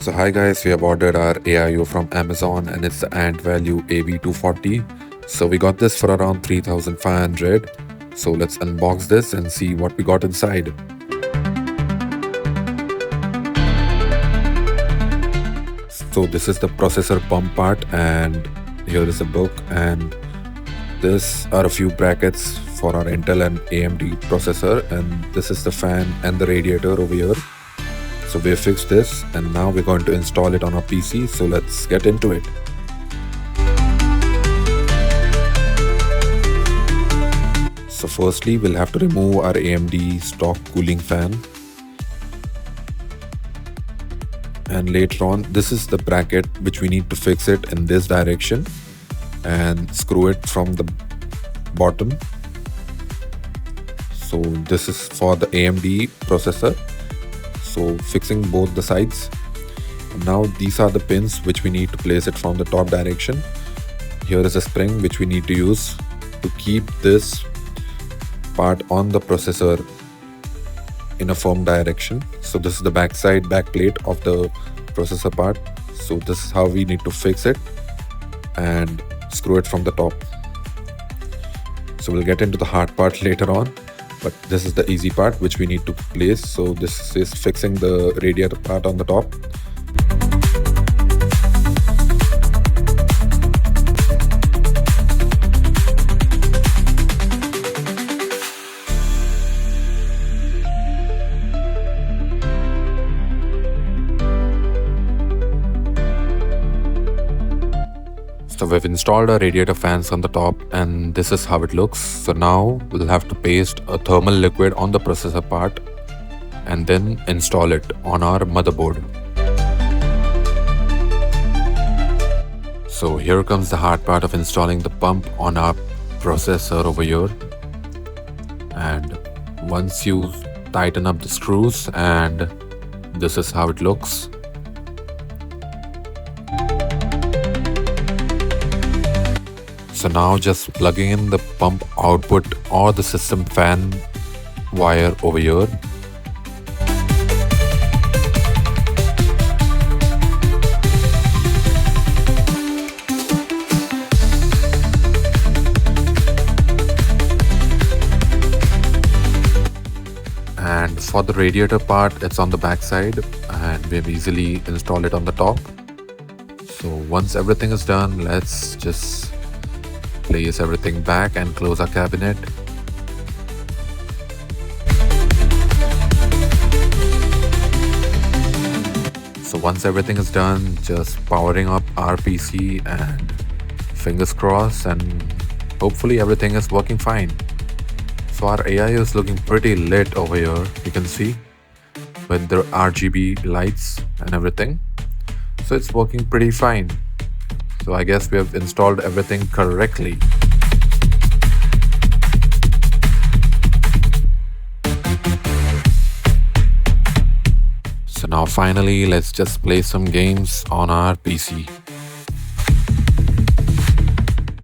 So hi guys, we have ordered our AIO from Amazon and it's the Ant Value AV240. So we got this for around 3,500. So let's unbox this and see what we got inside. So this is the processor pump part, and here is a book, and this are a few brackets for our Intel and AMD processor, and this is the fan and the radiator over here. So we fixed this and now we're going to install it on our PC. So let's get into it. So firstly, we'll have to remove our AMD stock cooling fan. And later on, this is the bracket which we need to fix it in this direction and screw it from the bottom. So this is for the AMD processor. So fixing both the sides. And now these are the pins which we need to place it from the top direction. Here is a spring which we need to use to keep this part on the processor in a firm direction. So this is the back plate of the processor part. So this is how we need to fix it and screw it from the top. So we'll get into the hard part later on, but this is the easy part which we need to place. So this is fixing the radiator part on the top. So we've installed our radiator fans on the top, and this is how it looks. So now we'll have to paste a thermal liquid on the processor part and then install it on our motherboard. So here comes the hard part of installing the pump on our processor over here. And once you tighten up the screws, and this is how it looks. So now just plugging in the pump output or the system fan wire over here. And for the radiator part, it's on the back side and we've easily installed it on the top. So once everything is done, let's just place everything back and close our cabinet. So once everything is done, just powering up our PC and fingers crossed, and hopefully everything is working fine. So our AIO is looking pretty lit over here, you can see, with the RGB lights and everything. So it's working pretty fine. So I guess we have installed everything correctly. So now finally, let's just play some games on our PC.